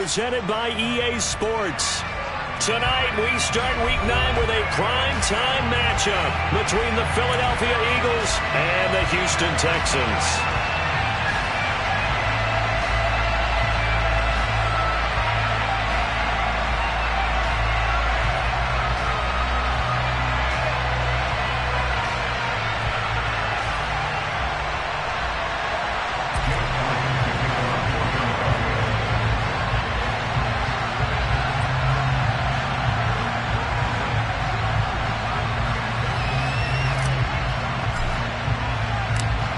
presented by EA Sports. Tonight, we start Week 9 with a prime-time matchup between the Philadelphia Eagles and the Houston Texans.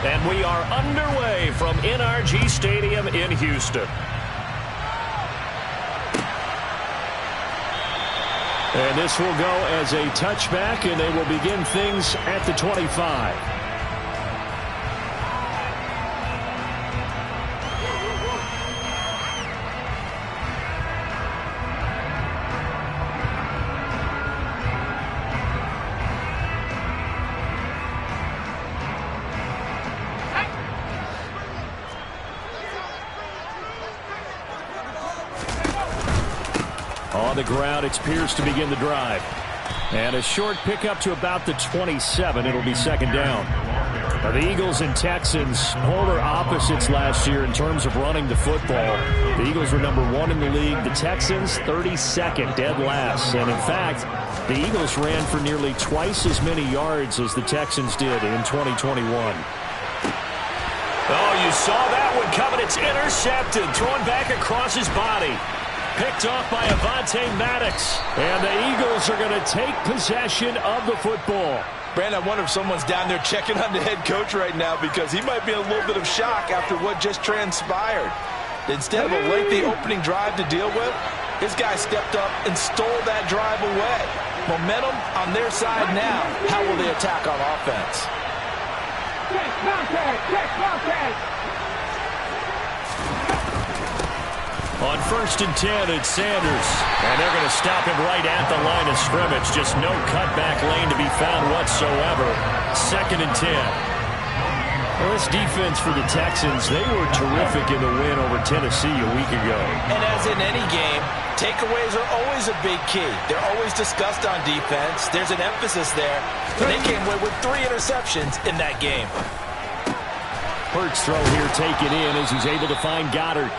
And we are underway from NRG Stadium in Houston. And this will go as a touchback, and they will begin things at the 25. On the ground, it's Pierce to begin the drive. And a short pickup to about the 27. It'll be second down. Now, the Eagles and Texans, polar opposites last year in terms of running the football. The Eagles were number 1 in the league. The Texans, 32nd, dead last. And, in fact, the Eagles ran for nearly twice as many yards as the Texans did in 2021. Oh, you saw that one coming. It's intercepted. Thrown back across his body. Picked off by Avonte Maddox. And the Eagles are going to take possession of the football. Brandon, I wonder if someone's down there checking on the head coach right now because he might be in a little bit of shock after what just transpired. Instead of a lengthy opening drive to deal with, his guy stepped up and stole that drive away. Momentum on their side now. How will they attack on offense? Check contact! Check contact! On 1st and 10, it's Sanders. And they're going to stop him right at the line of scrimmage. Just no cutback lane to be found whatsoever. 2nd and 10. Well, this defense for the Texans, they were terrific in the win over Tennessee a week ago. And as in any game, takeaways are always a big key. They're always discussed on defense. There's an emphasis there. And they came away with 3 interceptions in that game. Hurts throw here taken in as he's able to find Goddard.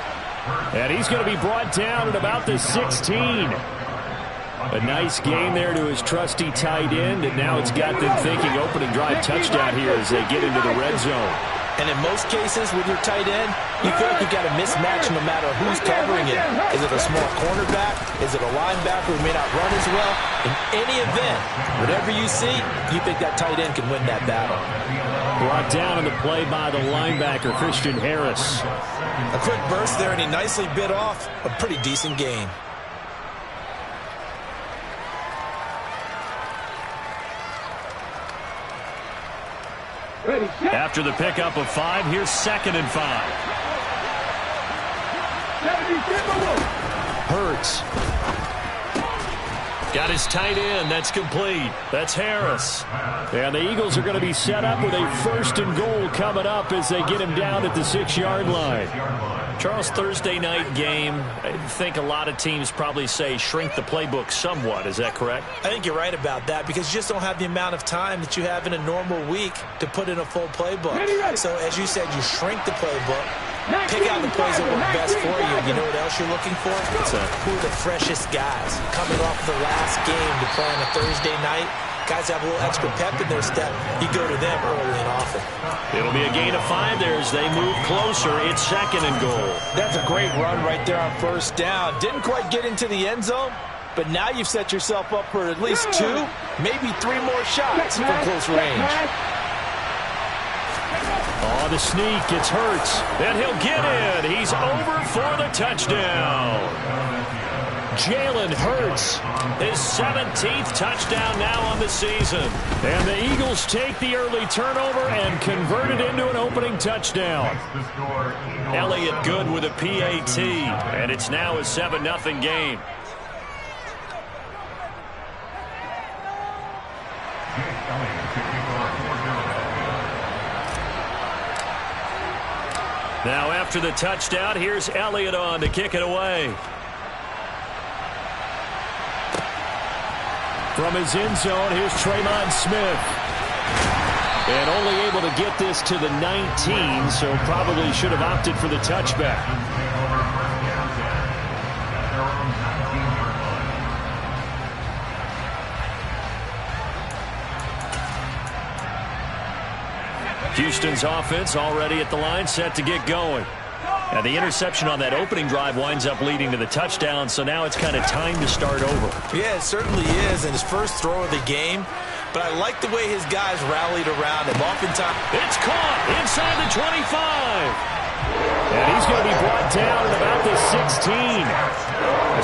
And he's going to be brought down at about the 16. A nice gain there to his trusty tight end, and now it's got them thinking opening drive touchdown here as they get into the red zone. And in most cases with your tight end, you feel like you've got a mismatch no matter who's covering it. Is it a small cornerback? Is it a linebacker who may not run as well? In any event, whatever you see, you think that tight end can win that battle. Brought down on the play by the linebacker, Christian Harris. A quick burst there, and he nicely bit off a pretty decent gain. After the pickup of 5, here's 2nd and 5. Hurts. Got his tight end. That's complete. That's Harris. And the Eagles are going to be set up with a 1st and goal coming up as they get him down at the 6-yard line. Charles, Thursday night game, I think a lot of teams probably say shrink the playbook somewhat. Is that correct? I think you're right about that because you just don't have the amount of time that you have in a normal week to put in a full playbook. So, as you said, you shrink the playbook. Pick out the plays that work best for you. You know what else you're looking for? Who are the freshest guys coming off the last game to play on a Thursday night? Guys have a little extra pep in their step. You go to them early and often. It'll be a gain of 5 there as they move closer. It's 2nd and goal. That's a great run right there on 1st down. Didn't quite get into the end zone, but now you've set yourself up for at least 2, maybe 3 more shots from close range. Oh, the sneak. It's Hurts. And he'll get in. He's over for the touchdown. Jalen Hurts, his 17th touchdown now on the season. And the Eagles take the early turnover and convert it into an opening touchdown. Elliott good with a PAT, and it's now a 7-0 game. Now after the touchdown, here's Elliott on to kick it away. From his end zone, here's Traymon Smith. And only able to get this to the 19, so probably should have opted for the touchback. Houston's offense already at the line, set to get going. And the interception on that opening drive winds up leading to the touchdown, so now it's kind of time to start over. Yeah, it certainly is, and his first throw of the game. But I like the way his guys rallied around him. Oftentimes, it's caught inside the 25. And he's going to be brought down at about the 16.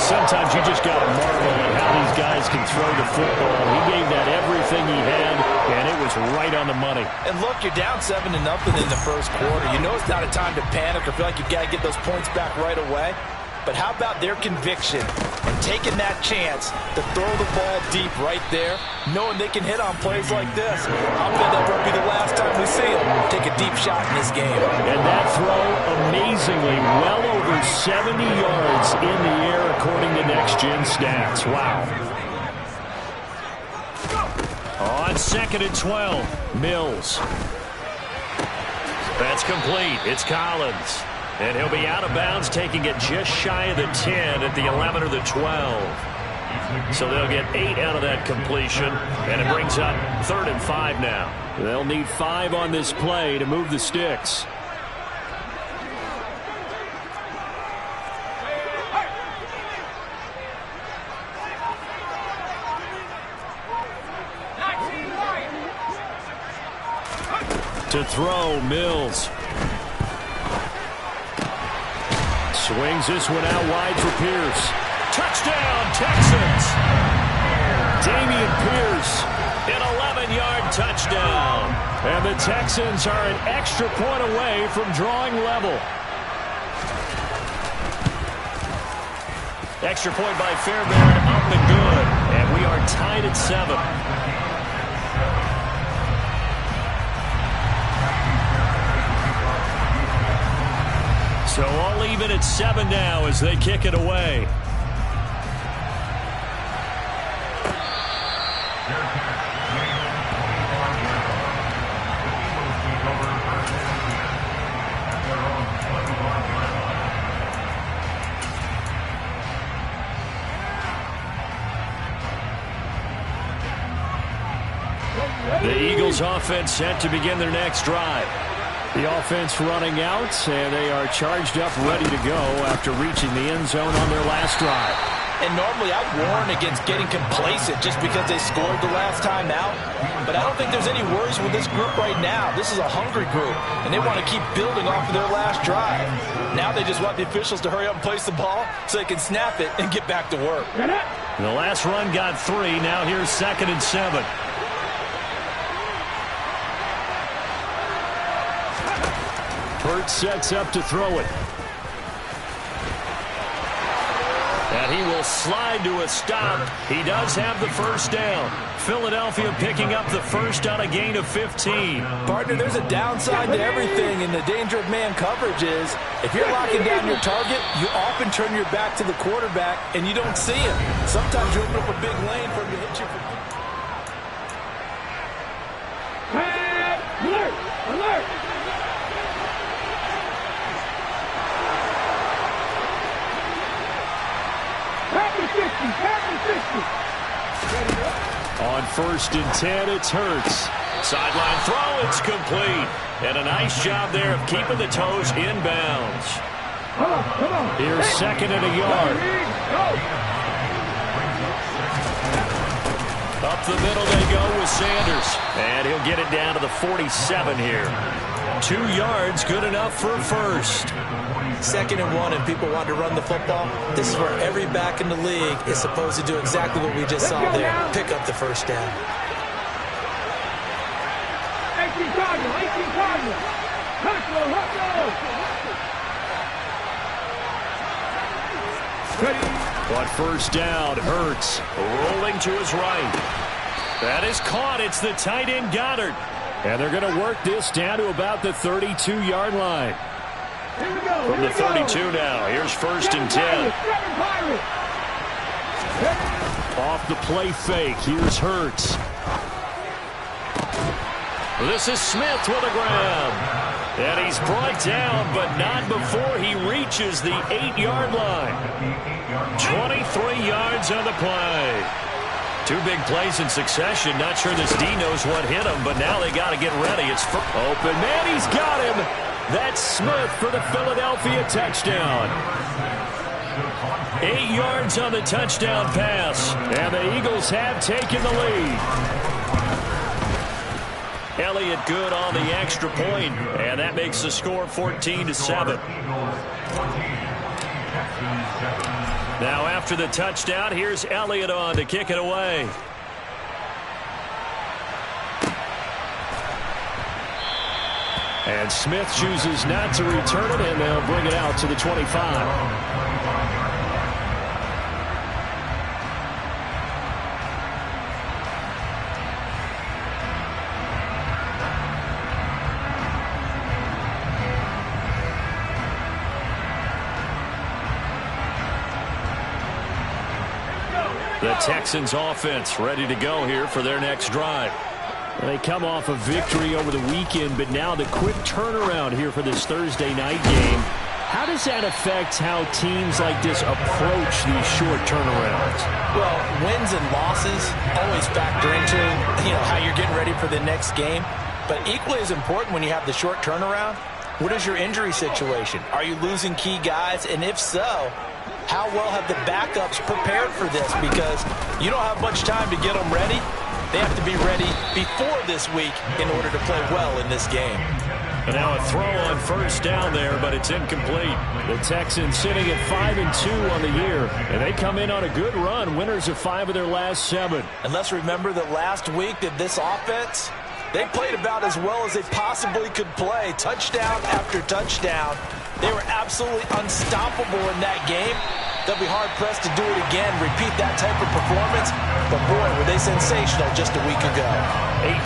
Sometimes you just got to marvel at how these guys can throw the football. He gave that everything he had, and it was right on the money. And look, you're down 7-0 in the first quarter. You know it's not a time to panic or feel like you've got to get those points back right away. But how about their conviction and taking that chance to throw the ball deep right there, knowing they can hit on plays like this? I'll bet that won't be the last time we see them take a deep shot in this game. And that throw, amazingly, well over 70 yards in the air, according to Next Gen Stats. Wow. On 2nd and 12, Mills. That's complete. It's Collins. And he'll be out of bounds, taking it just shy of the 10 at the 11 or the 12. So they'll get 8 out of that completion, and it brings up 3rd and 5 now. They'll need 5 on this play to move the sticks. To throw, Mills. Swings this one out wide for Pierce. Touchdown, Texans! Dameon Pierce, an 11-yard touchdown. And the Texans are an extra point away from drawing level. Extra point by Fairbairn, up and good. And we are tied at 7. So all even at 7 now as they kick it away. The Eagles offense set to begin their next drive. The offense running out, and they are charged up, ready to go after reaching the end zone on their last drive. And normally I warn against getting complacent just because they scored the last time out. But I don't think there's any worries with this group right now. This is a hungry group, and they want to keep building off of their last drive. Now they just want the officials to hurry up and place the ball so they can snap it and get back to work. The last run got 3. Now here's 2nd and 7. Hurts sets up to throw it. And he will slide to a stop. He does have the first down. Philadelphia picking up the first on a gain of 15. Partner, there's a downside to everything, and the danger of man coverage is if you're locking down your target, you often turn your back to the quarterback, and you don't see him. Sometimes you open up a big lane for him to hit you. Alert! Alert! On 1st and 10, it's Hurts. Sideline throw, it's complete. And a nice job there of keeping the toes inbounds. Here's 2nd and a yard. Up the middle they go with Sanders. And he'll get it down to the 47 here. 2 yards, good enough for a first. 2nd and 1, and people want to run the football. This is where every back in the league is supposed to do exactly what we just saw there. Pick up the first down. 18 Cardinals. But first down, Hurts rolling to his right. That is caught. It's the tight end Goddard. And they're going to work this down to about the 32-yard line. From the 32 now, here's 1st and 10. Off the play fake. Here's Hurts. This is Smith with a grab. And he's brought down, but not before he reaches the 8-yard line. 23 yards on the play. Two big plays in succession. Not sure this D knows what hit him, but now they got to get ready. It's open. Man, he's got him. That's Smith for the Philadelphia touchdown. 8 yards on the touchdown pass. And the Eagles have taken the lead. Elliott good on the extra point, and that makes the score 14-7. Now after the touchdown, here's Elliott on to kick it away. And Smith chooses not to return it, and they'll bring it out to the 25. The Texans offense ready to go here for their next drive. They come off a victory over the weekend, but now the quick turnaround here for this Thursday night game. How does that affect how teams like this approach these short turnarounds? Well, wins and losses always factor into, how you're getting ready for the next game. But equally as important when you have the short turnaround, what is your injury situation? Are you losing key guys? And if so, how well have the backups prepared for this? Because you don't have much time to get them ready. They have to be ready before this week in order to play well in this game. And now a throw on first down there, but it's incomplete. The Texans sitting at 5-2 on the year, and they come in on a good run, winners of 5 of their last 7. And let's remember that last week that this offense, they played about as well as they possibly could play. Touchdown after touchdown. They were absolutely unstoppable in that game. They'll be hard-pressed to do it again, repeat that type of performance. But, boy, were they sensational just a week ago.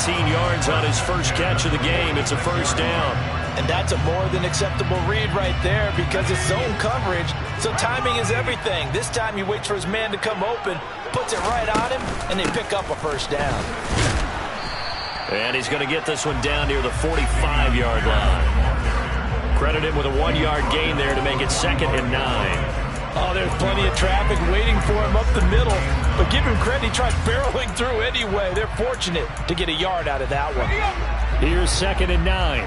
18 yards on his first catch of the game. It's a first down. And that's a more than acceptable read right there because it's zone coverage, so timing is everything. This time he waits for his man to come open, puts it right on him, and they pick up a first down. And he's going to get this one down near the 45-yard line. Credit him with a 1-yard gain there to make it 2nd and 9. Oh, there's plenty of traffic waiting for him up the middle. But give him credit, he tried barreling through anyway. They're fortunate to get a yard out of that one. Here's 2nd and 9.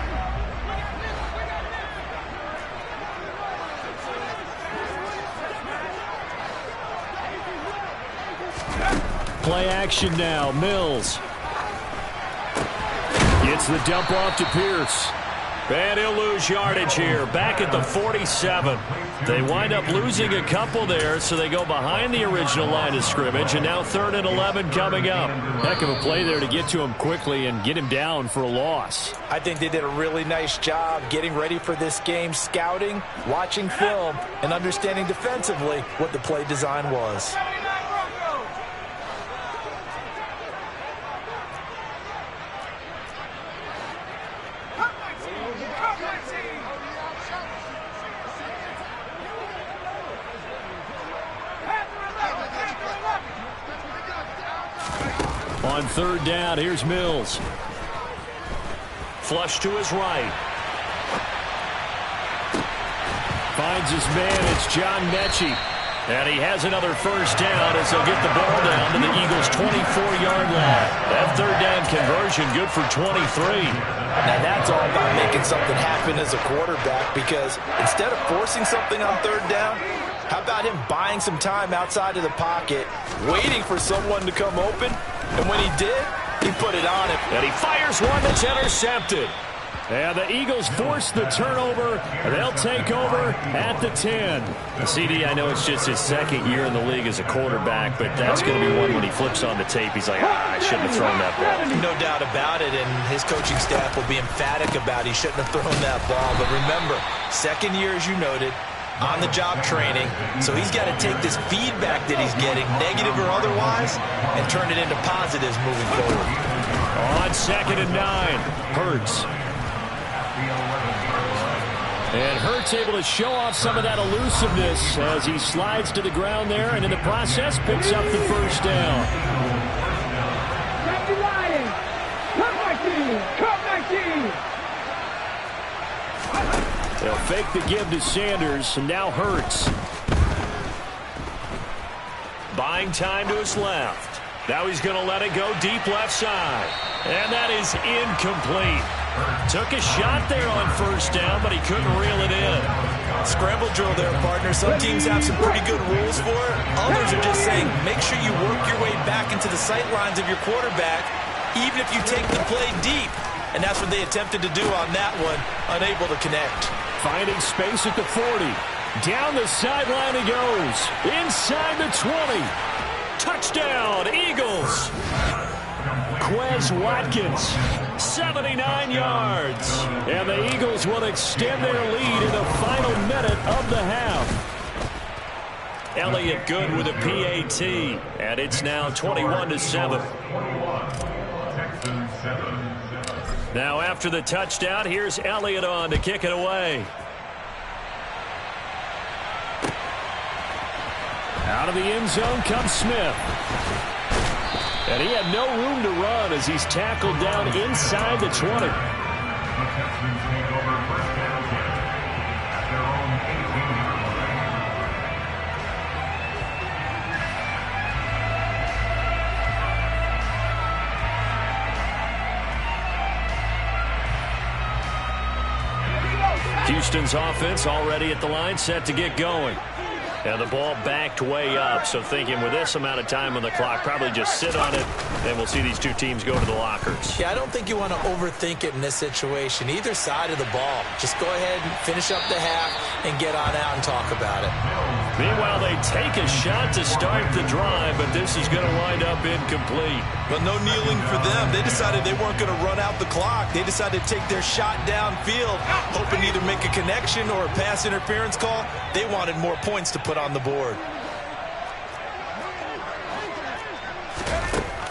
Play action now. Mills gets the dump off to Pierce. And he'll lose yardage here. Back at the 47. They wind up losing a couple there, so they go behind the original line of scrimmage. And now 3rd and 11 coming up. Heck of a play there to get to him quickly and get him down for a loss. I think they did a really nice job getting ready for this game, scouting, watching film, and understanding defensively what the play design was. On 3rd down, here's Mills. Flush to his right. Finds his man, it's John Mechie. And he has another first down as they'll get the ball down to the Eagles' 24-yard line. That 3rd down conversion good for 23. Now that's all about making something happen as a quarterback, because instead of forcing something on 3rd down, how about him buying some time outside of the pocket, waiting for someone to come open, and when he did, he put it on him. And he fires one that's intercepted. And the Eagles force the turnover. They'll take over at the 10. CD, I know it's just his 2nd year in the league as a quarterback, but that's going to be one when he flips on the tape. He's like, I shouldn't have thrown that ball. No doubt about it, and his coaching staff will be emphatic about he shouldn't have thrown that ball. But remember, 2nd year, as you noted, on-the-job training, so he's got to take this feedback that he's getting, negative or otherwise, and turn it into positives moving forward. On 2nd and 9, Hurts. And Hurts able to show off some of that elusiveness as he slides to the ground there, and in the process picks up the first down. They'll fake the give to Sanders, and now Hurts. Buying time to his left. Now he's going to let it go deep left side. And that is incomplete. Took a shot there on first down, but he couldn't reel it in. Scramble drill there, partner. Some teams have some pretty good rules for it. Others are just saying, make sure you work your way back into the sight lines of your quarterback, even if you take the play deep. And that's what they attempted to do on that one, unable to connect. Finding space at the 40. Down the sideline he goes. Inside the 20. Touchdown, Eagles. Quez Watkins, 79 yards. And the Eagles will extend their lead in the final minute of the half. Elliott good with a PAT. And it's now 21-7. Now after the touchdown, here's Elliott on to kick it away. Out of the end zone comes Smith. And he had no room to run as he's tackled down inside the 20. Houston's offense already at the line, set to get going. And the ball backed way up, so thinking with this amount of time on the clock, probably just sit on it, and we'll see these two teams go to the lockers. Yeah, I don't think you want to overthink it in this situation. Either side of the ball. Just go ahead and finish up the half and get on out and talk about it. Meanwhile, they take a shot to start the drive, but this is going to wind up incomplete. But no kneeling for them. They decided they weren't going to run out the clock. They decided to take their shot downfield, hoping to either make a connection or a pass interference call. They wanted more points to put on the board.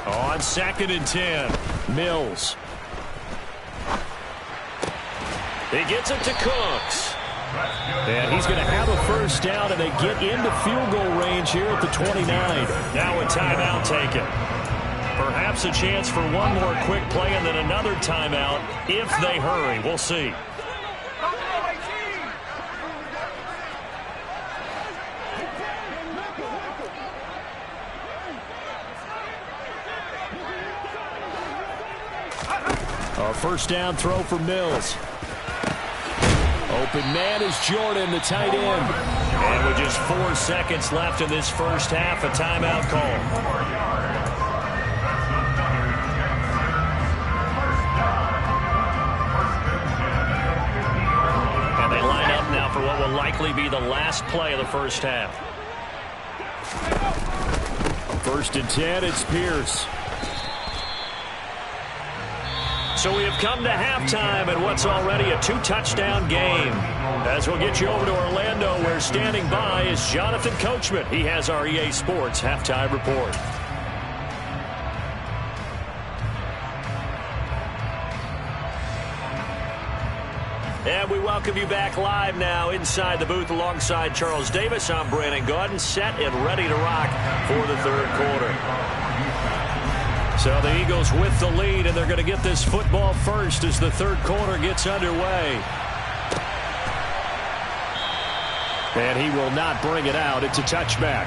On 2nd and 10, Mills. He gets it to Cooks. And he's going to have a first down, and they get into field goal range here at the 29. Now a timeout taken. Perhaps a chance for one more quick play and then another timeout if they hurry. We'll see. A first down throw for Mills. Open man is Jordan, the tight end. And with just 4 seconds left in this first half, a timeout call. And they line up now for what will likely be the last play of the first half. 1st and 10, it's Pierce. So we have come to halftime in what's already a 2-touchdown game. As we'll get you over to Orlando, where standing by is Jonathan Coachman. He has our EA Sports halftime report. And we welcome you back live now inside the booth alongside Charles Davis. I'm Brandon Gaudin, set and ready to rock for the 3rd quarter. So the Eagles with the lead, and they're going to get this football first as the 3rd quarter gets underway. And he will not bring it out. It's a touchback.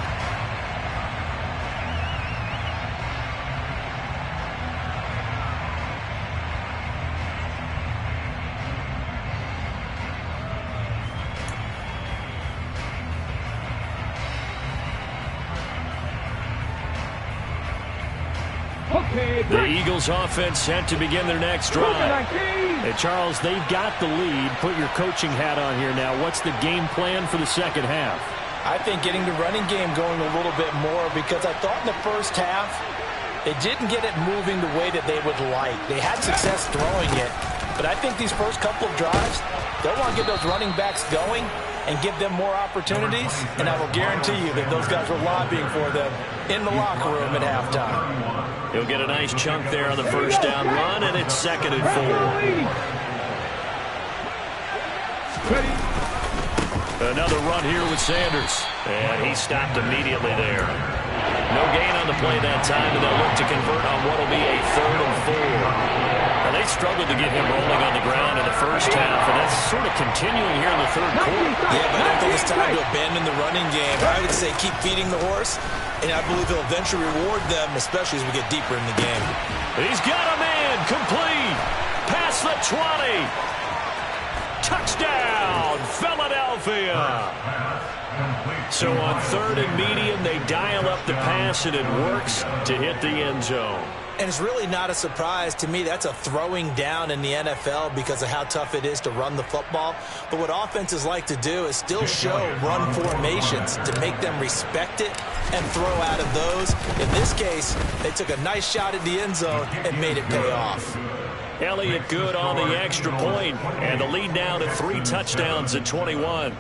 The Eagles offense set to begin their next drive. Hey, Charles, they've got the lead. Put your coaching hat on here now. What's the game plan for the second half? I think getting the running game going a little bit more, because I thought in the first half they didn't get it moving the way that they would like. They had success throwing it, but I think these first couple of drives, they'll want to get those running backs going and give them more opportunities, and I will guarantee you that those guys were lobbying for them in the locker room at halftime. He'll get a nice chunk there on the first down run, and it's 2nd and 4. Ready. Another run here with Sanders. And he stopped immediately there. No gain on the play that time, and they'll look to convert on what will be a 3rd and 4. Now, they struggled to get him rolling on the ground in the first half, and that's sort of continuing here in the 3rd quarter. Yeah, but I don't think it's time to abandon the running game. I would say keep feeding the horse, and I believe he'll eventually reward them, especially as we get deeper in the game. He's got a man complete. Past the 20. Touchdown, Philadelphia. So on 3rd and medium, they dial up the pass, and it works to hit the end zone. And it's really not a surprise to me. That's a throwing down in the NFL because of how tough it is to run the football. But what offenses like to do is still show run formations to make them respect it and throw out of those. In this case, they took a nice shot at the end zone and made it pay off. Elliott good on the extra point, and the lead now to 3 touchdowns at 21.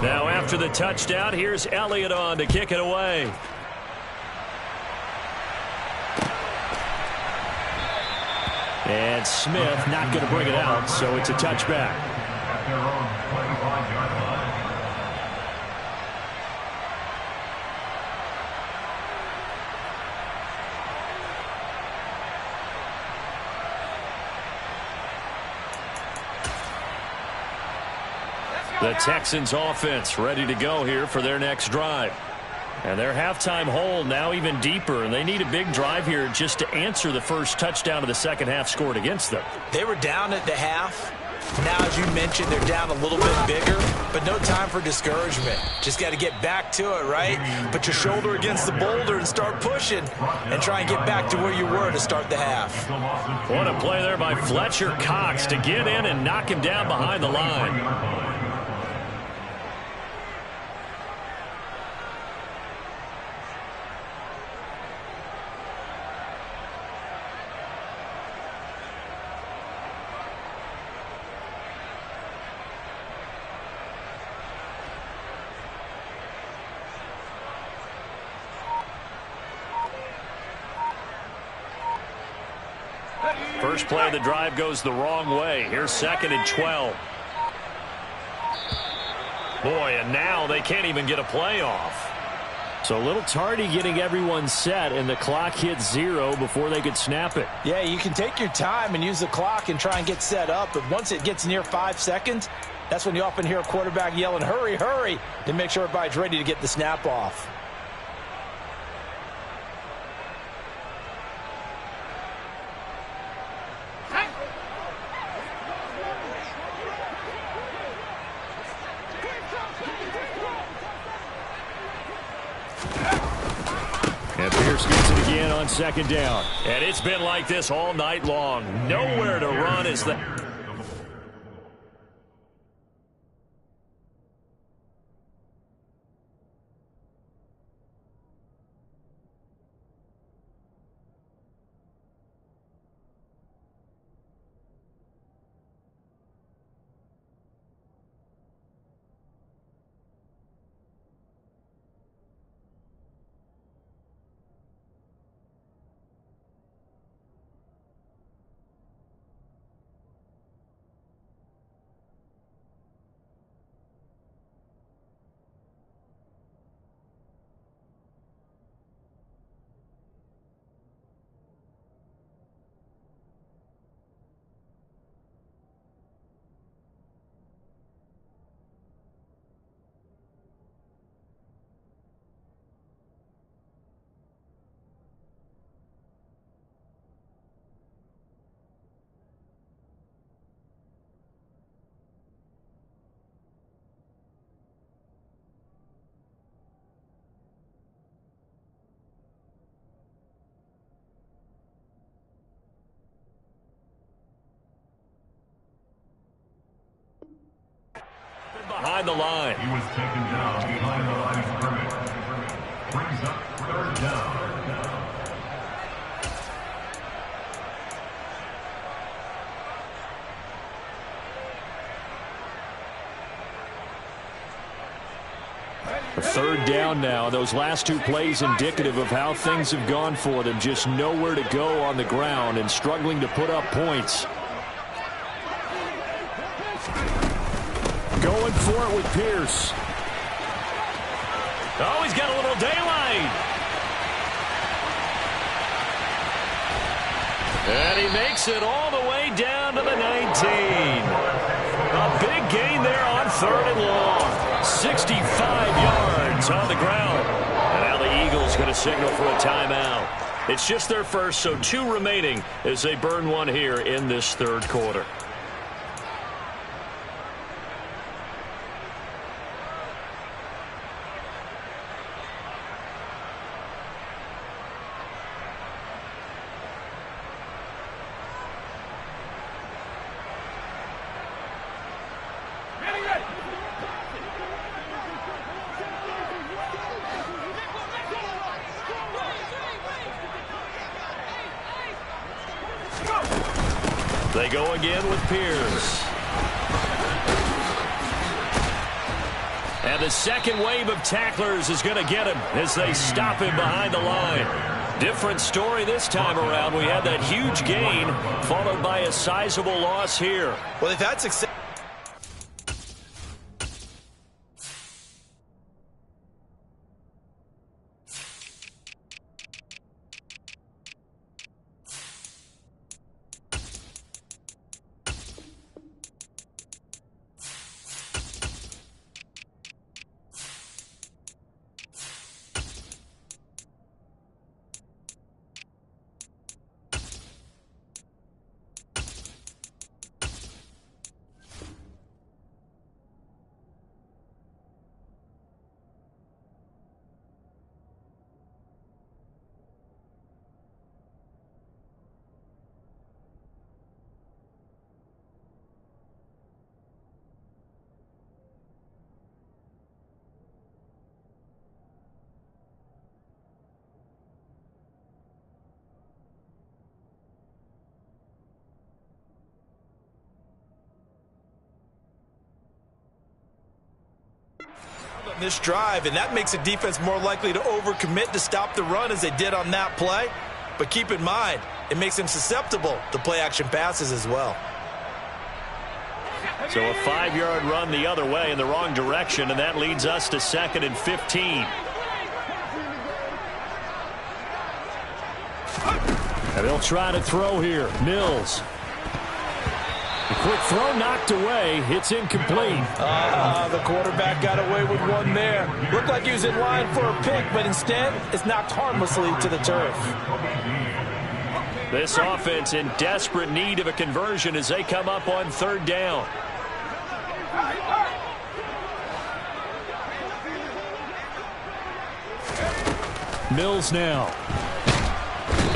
Now after the touchdown, here's Elliott on to kick it away. And Smith not going to bring it out, so it's a touchback. The Texans offense ready to go here for their next drive. And their halftime hole now even deeper, and they need a big drive here just to answer the first touchdown of the second half scored against them. They were down at the half. Now, as you mentioned, they're down a little bit bigger, but no time for discouragement. Just got to get back to it, right? Put your shoulder against the boulder and start pushing and try and get back to where you were to start the half. What a play there by Fletcher Cox to get in and knock him down behind the line. First play of the drive goes the wrong way. Here's 2nd and 12. Boy, and now they can't even get a play off. So a little tardy getting everyone set, and the clock hit 0 before they could snap it. Yeah, you can take your time and use the clock and try and get set up, but once it gets near 5 seconds, that's when you often hear a quarterback yelling, hurry, hurry, to make sure everybody's ready to get the snap off. And Pierce gets it again on 2nd down. And it's been like this all night long. Nowhere to run as the... Behind the line. He was taken down behind the line of scrimmage. Brings up 3rd down. Third down now. Those last two plays indicative of how things have gone for them. Just nowhere to go on the ground and struggling to put up points. Going for it with Pierce. Oh, he's got a little daylight. And he makes it all the way down to the 19. A big gain there on 3rd and long. 65 yards on the ground. And now the Eagles going to signal for a timeout. It's just their first, so 2 remaining as they burn one here in this third quarter. They go again with Pierce. And the second wave of tacklers is going to get him as they stop him behind the line. Different story this time around. We had that huge gain followed by a sizable loss here. Well, they've had success. This drive, and that makes the defense more likely to overcommit to stop the run as they did on that play. But keep in mind, it makes them susceptible to play-action passes as well. So a 5-yard run the other way in the wrong direction, and that leads us to 2nd and 15. And they'll try to throw here. Mills. A quick throw knocked away. It's incomplete. The quarterback got away with one there. Looked like he was in line for a pick, but instead it's knocked harmlessly to the turf. This offense in desperate need of a conversion as they come up on 3rd down. Mills now.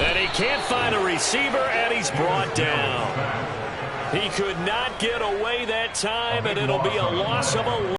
And he can't find a receiver, and he's brought down. He could not get away that time, and it'll be a loss of a